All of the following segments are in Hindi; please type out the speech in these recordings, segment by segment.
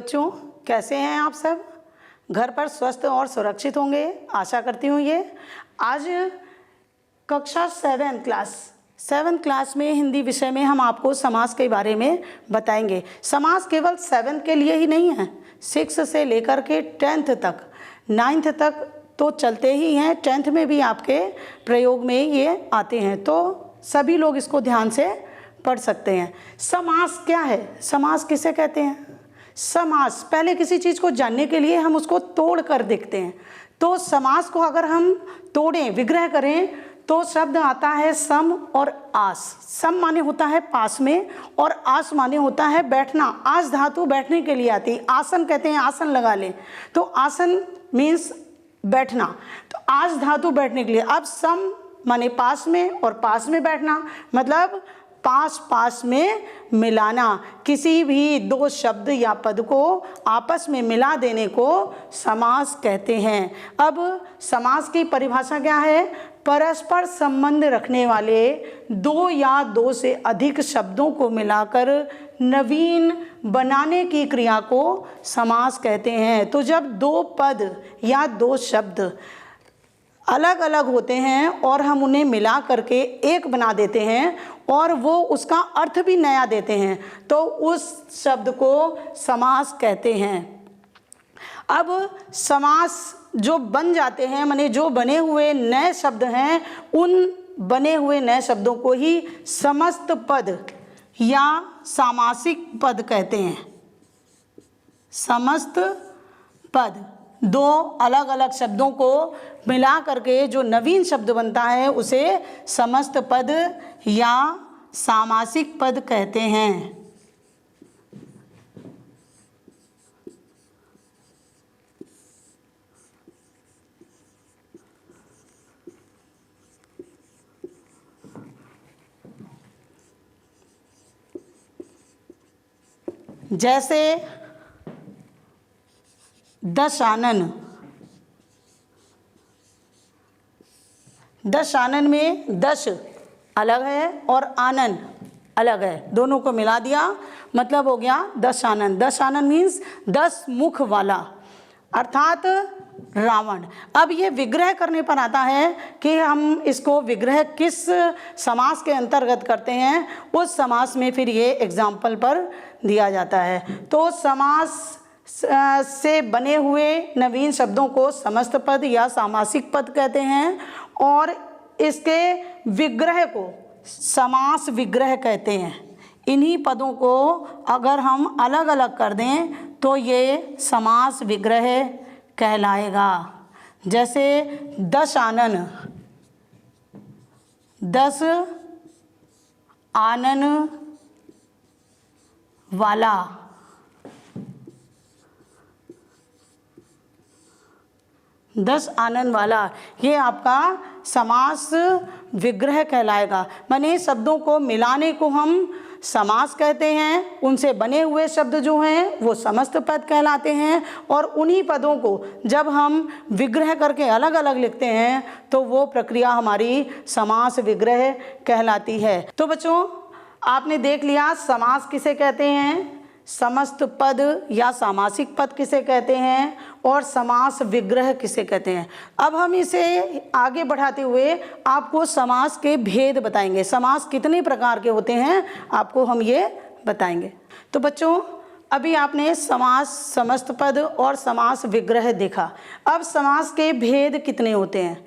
बच्चों, कैसे हैं आप सब? घर पर स्वस्थ और सुरक्षित होंगे, आशा करती हूँ। ये आज कक्षा 7 क्लास में हिंदी विषय में हम आपको समास के बारे में बताएंगे। समास केवल 7 के लिए ही नहीं है, 6 से लेकर के 10th तक, 9th तक तो चलते ही हैं। 10th में भी आपके प्रयोग में ये आते हैं, तो सभी लोग इसको ध्यान से पढ़ सकते हैं। समास क्या है? समास किसे कहते हैं? समास, पहले किसी चीज़ को जानने के लिए हम उसको तोड़ कर देखते हैं। तो समास को अगर हम तोड़ें, विग्रह करें, तो शब्द आता है सम और आस। सम माने होता है पास में और आस माने होता है बैठना। आस धातु बैठने के लिए आती है। आसन कहते हैं, आसन लगा लें, तो आसन मीन्स बैठना, तो आस धातु बैठने के लिए। अब सम माने पास में और पास में बैठना, मतलब पास पास में मिलाना। किसी भी दो शब्द या पद को आपस में मिला देने को समास कहते हैं। अब समास की परिभाषा क्या है? परस्पर संबंध रखने वाले दो या दो से अधिक शब्दों को मिलाकर नवीन बनाने की क्रिया को समास कहते हैं। तो जब दो पद या दो शब्द अलग अलग होते हैं और हम उन्हें मिला करके एक बना देते हैं और वो उसका अर्थ भी नया देते हैं, तो उस शब्द को समास कहते हैं। अब समास जो बन जाते हैं, माने जो बने हुए नए शब्द हैं, उन बने हुए नए शब्दों को ही समस्त पद या सामासिक पद कहते हैं। समस्त पद, दो अलग अलग शब्दों को मिला करके जो नवीन शब्द बनता है उसे समस्त पद या सामासिक पद कहते हैं। जैसे दशानन, दशानन में दश अलग है और आनन अलग है, दोनों को मिला दिया, मतलब हो गया दशानन। दशानन मीन्स 10 मुख वाला, अर्थात रावण। अब ये विग्रह करने पर आता है कि हम इसको विग्रह किस समास के अंतर्गत करते हैं, उस समास में फिर ये एग्जाम्पल पर दिया जाता है। तो समास से बने हुए नवीन शब्दों को समस्त पद या सामासिक पद कहते हैं और इसके विग्रह को समास विग्रह कहते हैं। इन्हीं पदों को अगर हम अलग अलग कर दें तो ये समास विग्रह कहलाएगा। जैसे दशानन, 10 आनन वाला, दस आनन वाला, ये आपका समास विग्रह कहलाएगा। माने शब्दों को मिलाने को हम समास कहते हैं, उनसे बने हुए शब्द जो हैं वो समस्त पद कहलाते हैं, और उन्हीं पदों को जब हम विग्रह करके अलग अलग लिखते हैं तो वो प्रक्रिया हमारी समास विग्रह कहलाती है। तो बच्चों, आपने देख लिया समास किसे कहते हैं, समस्त पद या सामासिक पद किसे कहते हैं, और समास विग्रह किसे कहते हैं। अब हम इसे आगे बढ़ाते हुए आपको समास के भेद बताएंगे। समास कितने प्रकार के होते हैं आपको हम ये बताएंगे। तो बच्चों, अभी आपने समास, समस्त पद और समास विग्रह देखा। अब समास के भेद कितने होते हैं?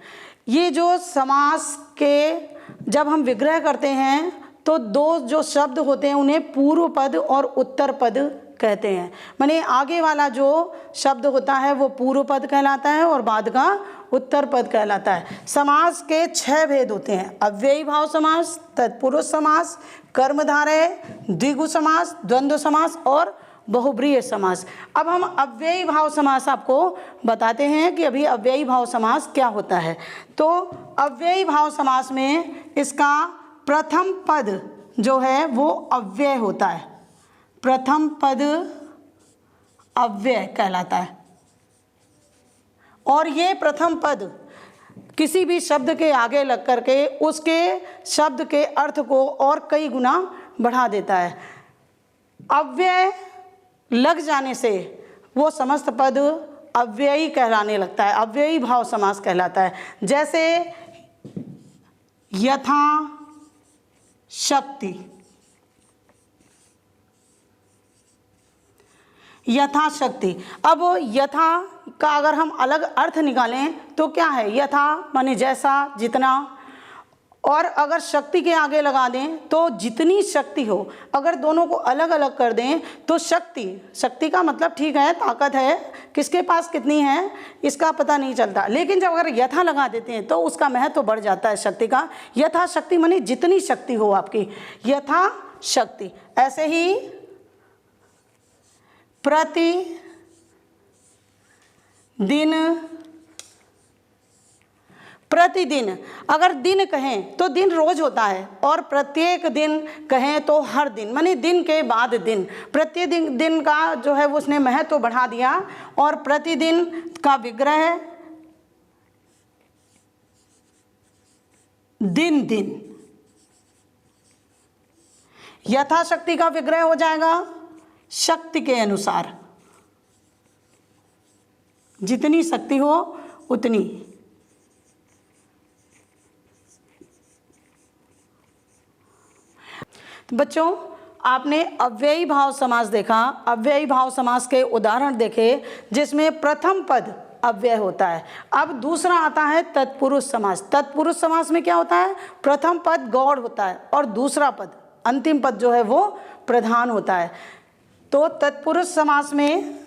ये जो समास के जब हम विग्रह करते हैं तो दो जो शब्द होते हैं उन्हें पूर्व पद और उत्तर पद कहते हैं। माने आगे वाला जो शब्द होता है वो पूर्व पद कहलाता है और बाद का उत्तर पद कहलाता है। समास के 6 भेद होते हैं: अव्ययी भाव समास, तत्पुरुष समास, कर्मधारय, द्विगु समास, द्वंद्व समास और बहुब्रीहि समास। अब हम अव्ययी भाव समास आपको बताते हैं कि अभी अव्ययी भाव समास क्या होता है। तो अव्ययी भाव समास में इसका प्रथम पद जो है वो अव्यय होता है। प्रथम पद अव्यय कहलाता है और ये प्रथम पद किसी भी शब्द के आगे लग करके उसके शब्द के अर्थ को और कई गुना बढ़ा देता है। अव्यय लग जाने से वो समस्त पद अव्ययी कहलाने लगता है, अव्ययी भाव समास कहलाता है। जैसे यथा शक्ति, यथाशक्ति। अब यथा का अगर हम अलग अर्थ निकालें तो क्या है, यथा माने जैसा, जितना, और अगर शक्ति के आगे लगा दें तो जितनी शक्ति हो। अगर दोनों को अलग अलग कर दें तो शक्ति, शक्ति का मतलब ठीक है ताकत है, किसके पास कितनी है इसका पता नहीं चलता, लेकिन जब अगर यथा लगा देते हैं तो उसका महत्व तो बढ़ जाता है शक्ति का। यथा शक्ति माने जितनी शक्ति हो आपकी, यथा शक्ति। ऐसे ही प्रति दिन, प्रतिदिन। अगर दिन कहें तो दिन रोज होता है, और प्रत्येक दिन कहें तो हर दिन, माने दिन के बाद दिन। प्रत्येक दिन का जो है उसने महत्व तो बढ़ा दिया, और प्रतिदिन का विग्रह दिन दिन। यथाशक्ति का विग्रह हो जाएगा शक्ति के अनुसार, जितनी शक्ति हो उतनी। तो बच्चों आपने अव्ययी भाव समास देखा, अव्ययी भाव समास के उदाहरण देखे जिसमें प्रथम पद अव्यय होता है। अब दूसरा आता है तत्पुरुष समास। तत्पुरुष समास में क्या होता है, प्रथम पद गौड़ होता है और दूसरा पद, अंतिम पद जो है वो प्रधान होता है। तो तत्पुरुष समास में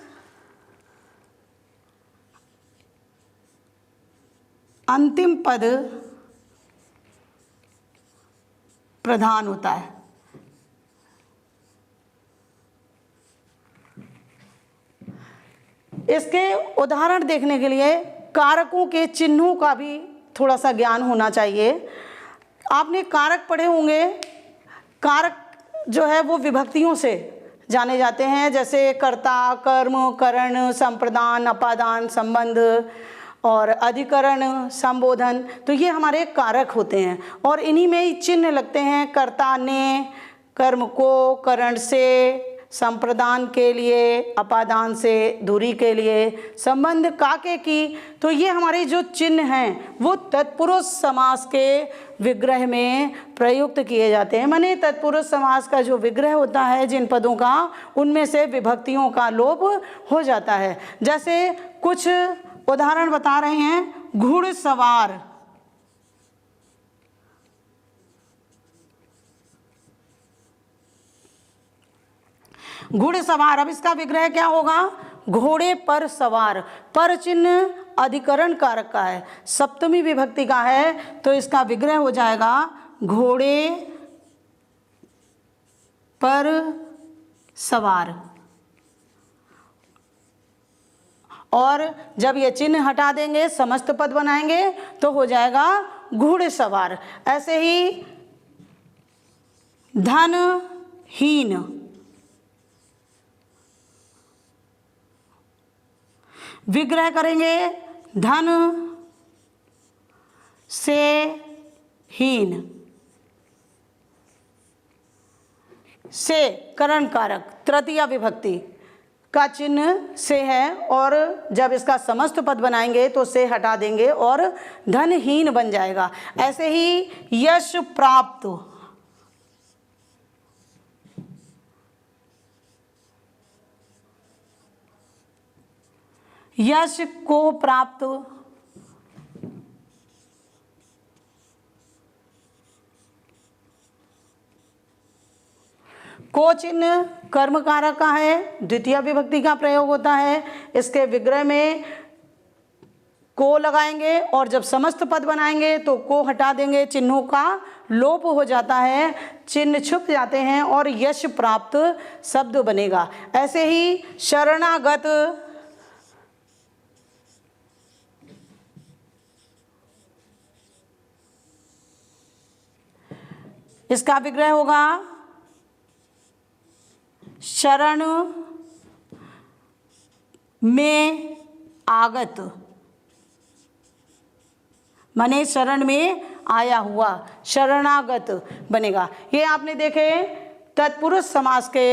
अंतिम पद प्रधान होता है। इसके उदाहरण देखने के लिए कारकों के चिन्हों का भी थोड़ा सा ज्ञान होना चाहिए। आपने कारक पढ़े होंगे, कारक जो है वो विभक्तियों से जाने जाते हैं, जैसे कर्ता, कर्म, करण, संप्रदान, अपादान, संबंध और अधिकरण, संबोधन। तो ये हमारे कारक होते हैं और इन्हीं में ही चिन्ह लगते हैं। कर्ता ने, कर्म को, करण से, संप्रदान के लिए, अपादान से, दूरी के लिए, संबंध काके की। तो ये हमारे जो चिन्ह हैं वो तत्पुरुष समास के विग्रह में प्रयुक्त किए जाते हैं। माने तत्पुरुष समास का जो विग्रह होता है जिन पदों का, उनमें से विभक्तियों का लोप हो जाता है। जैसे कुछ उदाहरण बता रहे हैं, घुड़सवार, घुड़सवार। अब इसका विग्रह क्या होगा, घोड़े पर सवार। पर चिन्ह अधिकरण कारक का है, सप्तमी विभक्ति का है, तो इसका विग्रह हो जाएगा घोड़े पर सवार। और जब ये चिन्ह हटा देंगे, समस्त पद बनाएंगे तो हो जाएगा घुड़सवार। ऐसे ही धनहीन, विग्रह करेंगे धन से हीन, से करण कारक, तृतीया विभक्ति का चिन्ह से है, और जब इसका समस्त पद बनाएंगे तो से हटा देंगे और धनहीन बन जाएगा। ऐसे ही यश प्राप्त, यश को प्राप्त, को चिन्ह कर्म कारक का है, द्वितीय विभक्ति का प्रयोग होता है। इसके विग्रह में को लगाएंगे और जब समस्त पद बनाएंगे तो को हटा देंगे, चिन्हों का लोप हो जाता है, चिन्ह छुप जाते हैं और यश प्राप्त शब्द बनेगा। ऐसे ही शरणागत, इसका विग्रह होगा शरण में आगत, माने शरण में आया हुआ, शरणागत बनेगा। ये आपने देखे तत्पुरुष समास के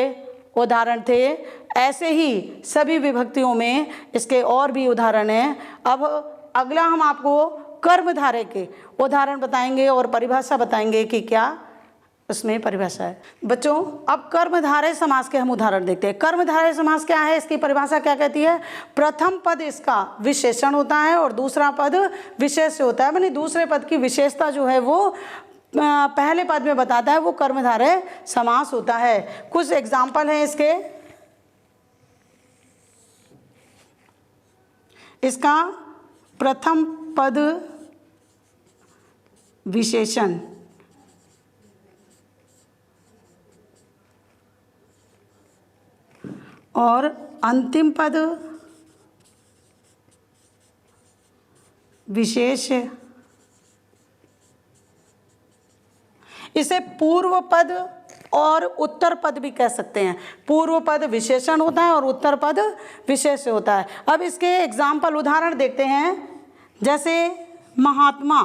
उदाहरण थे। ऐसे ही सभी विभक्तियों में इसके और भी उदाहरण हैं। अब अगला हम आपको कर्मधारय के उदाहरण बताएंगे और परिभाषा बताएंगे कि क्या उसमें परिभाषा है। बच्चों, अब कर्मधारय समास के हम उदाहरण देखते हैं। कर्मधारय समास क्या है, इसकी परिभाषा क्या कहती है? प्रथम पद इसका विशेषण होता है और दूसरा पद विशेष्य होता है। माने दूसरे पद की विशेषता जो है वो पहले पद में बताता है, वो कर्मधारय समास होता है। कुछ एग्जाम्पल हैं इसके। इसका प्रथम पद विशेषण और अंतिम पद विशेष। इसे पूर्व पद और उत्तर पद भी कह सकते हैं। पूर्व पद विशेषण होता है और उत्तर पद विशेष होता है। अब इसके एग्जाम्पल उदाहरण देखते हैं। जैसे महात्मा,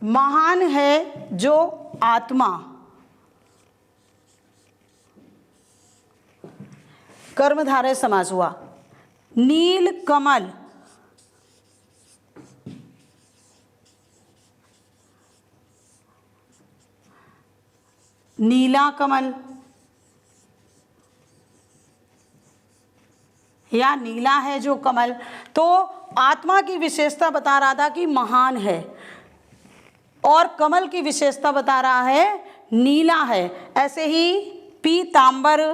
महान है जो आत्मा, कर्मधारय समास हुआ। नील कमल, नीला कमल या नीला है जो कमल, तो आत्मा की विशेषता बता रहा था कि महान है और कमल की विशेषता बता रहा है नीला है। ऐसे ही पीतांबर,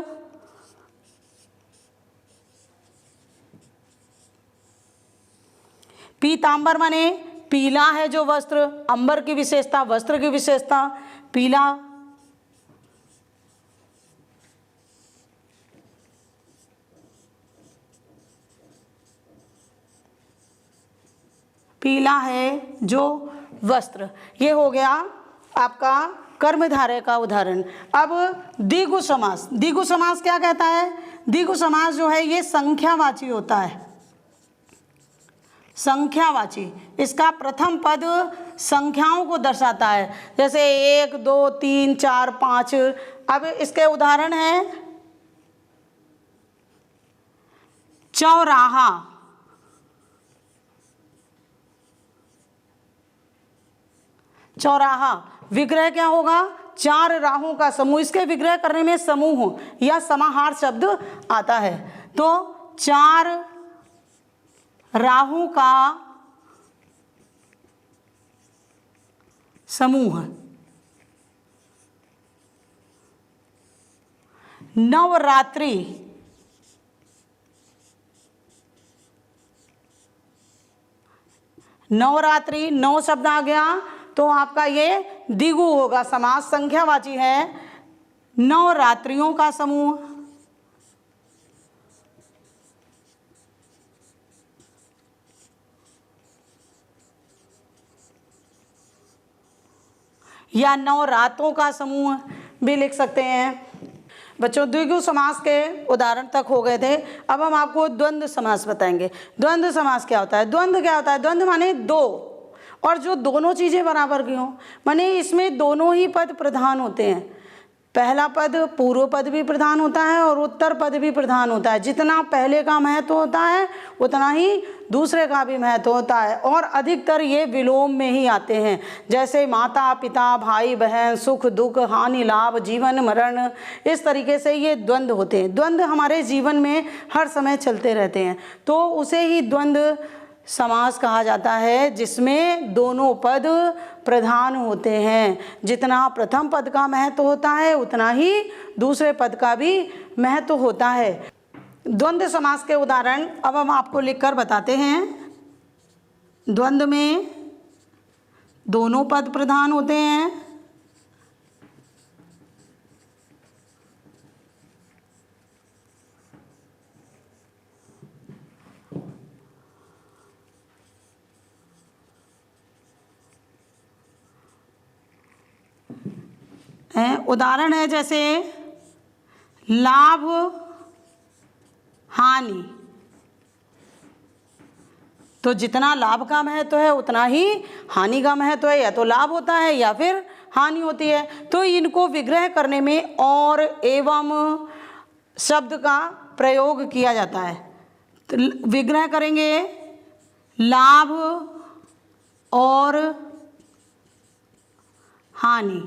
पीतांबर माने पीला है जो वस्त्र, अंबर की विशेषता, वस्त्र की विशेषता पीला। पीला है जो वस्त्र। ये हो गया आपका कर्मधारय का उदाहरण। अब द्विगु समास, द्विगु समास क्या कहता है? द्विगु समास जो है ये संख्यावाची होता है, संख्यावाची। इसका प्रथम पद संख्याओं को दर्शाता है, जैसे 1 2 3 4 5। अब इसके उदाहरण हैं चौराहा, चौराहा। विग्रह क्या होगा? 4 राहों का समूह। इसके विग्रह करने में समूह या समाहार शब्द आता है। तो 4 राहों का समूह। नवरात्रि, नवरात्रि 9 शब्द आ गया, तो आपका ये द्विगु होगा समास, संख्यावाची है। नवरात्रियों का समूह, या नवरातों का समूह भी लिख सकते हैं। बच्चों, द्विगु समास के उदाहरण तक हो गए थे। अब हम आपको द्वंद्व समास बताएंगे। द्वंद्व समास क्या होता है? द्वंद्व क्या होता है? द्वंद्व माने दो, और जो दोनों चीज़ें बराबर की हों, माने इसमें दोनों ही पद प्रधान होते हैं। पहला पद पूर्व पद भी प्रधान होता है और उत्तर पद भी प्रधान होता है। जितना पहले का महत्व होता है उतना ही दूसरे का भी महत्व होता है, और अधिकतर ये विलोम में ही आते हैं। जैसे माता पिता, भाई बहन, सुख दुख, हानि लाभ, जीवन मरण, इस तरीके से ये द्वंद्व होते हैं। द्वंद्व हमारे जीवन में हर समय चलते रहते हैं, तो उसे ही द्वंद्व समास कहा जाता है, जिसमें दोनों पद प्रधान होते हैं। जितना प्रथम पद का महत्व होता है उतना ही दूसरे पद का भी महत्व होता है। द्वंद्व समास के उदाहरण अब हम आपको लिखकर बताते हैं। द्वंद्व में दोनों पद प्रधान होते हैं, उदाहरण है जैसे लाभ हानि। तो जितना लाभ का महत्व है उतना ही हानि का महत्व है। या तो लाभ होता है या फिर हानि होती है। तो इनको विग्रह करने में और एवं शब्द का प्रयोग किया जाता है। तो विग्रह करेंगे लाभ और हानि,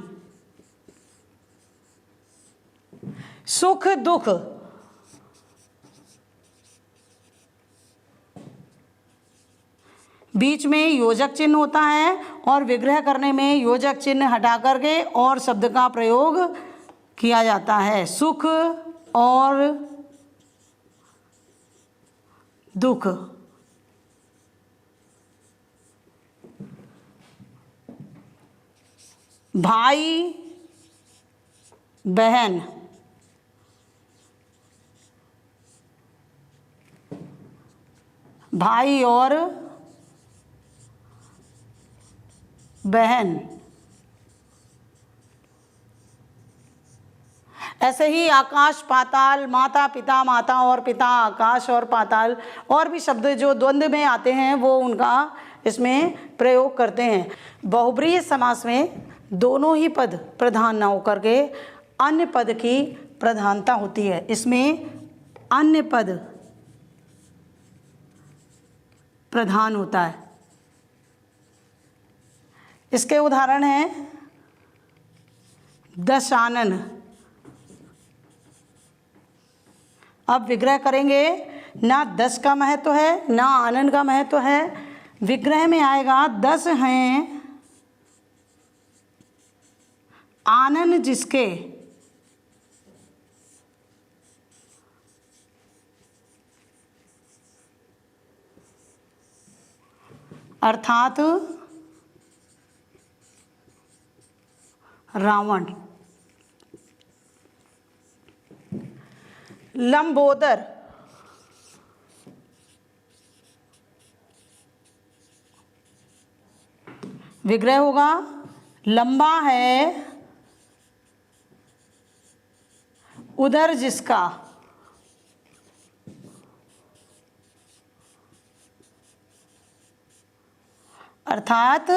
सुख दुख, बीच में योजक चिन्ह होता है और विग्रह करने में योजक चिन्ह हटा करके और शब्द का प्रयोग किया जाता है। सुख और दुख, भाई बहन, भाई और बहन, ऐसे ही आकाश पाताल, माता पिता, माता और पिता, आकाश और पाताल, और भी शब्द जो द्वंद्व में आते हैं वो उनका इसमें प्रयोग करते हैं। बहुब्रीहि समास में दोनों ही पद प्रधान न होकर के अन्य पद की प्रधानता होती है। इसमें अन्य पद प्रधान होता है। इसके उदाहरण हैं दशानन। अब विग्रह करेंगे, ना दस का महत्व है ना आनन का महत्व है। विग्रह में आएगा 10 हैं आनन जिसके, अर्थात रावण। लंबोदर, विग्रह होगा लंबा है उधर जिसका, अर्थात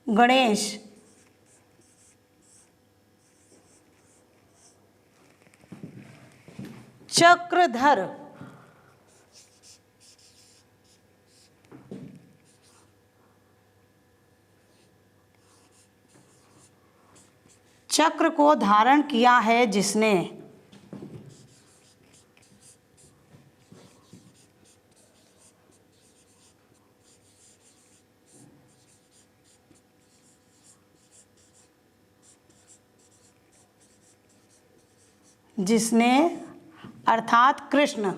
गणेश। चक्रधर, चक्र को धारण किया है जिसने, जिसने अर्थात कृष्ण।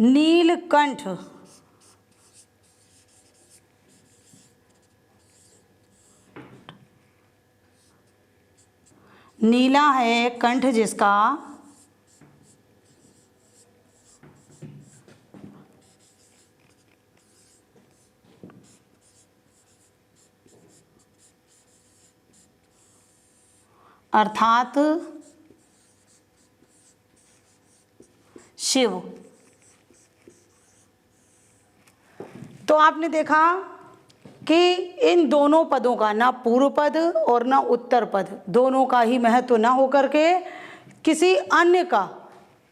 नीलकंठ, नीला है कंठ जिसका, अर्थात शिव। तो आपने देखा कि इन दोनों पदों का ना पूर्व पद और ना उत्तर पद दोनों का ही महत्व ना होकर के किसी अन्य का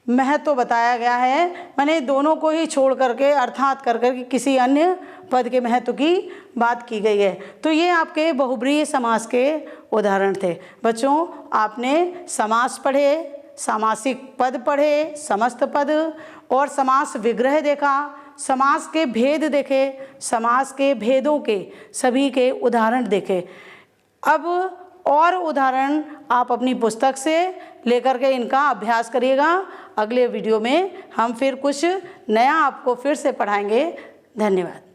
महत्व बताया गया है। मैंने दोनों को ही छोड़ करके अर्थात कर करके किसी अन्य पद के महत्व की बात की गई है। तो ये आपके बहुब्रीहि समास के उदाहरण थे। बच्चों, आपने समास पढ़े, सामासिक पद पढ़े, समस्त पद और समास विग्रह देखा, समास के भेद देखे, समास के भेदों के सभी के उदाहरण देखे। अब और उदाहरण आप अपनी पुस्तक से लेकर के इनका अभ्यास करिएगा। अगले वीडियो में हम फिर कुछ नया आपको फिर से पढ़ाएंगे। धन्यवाद।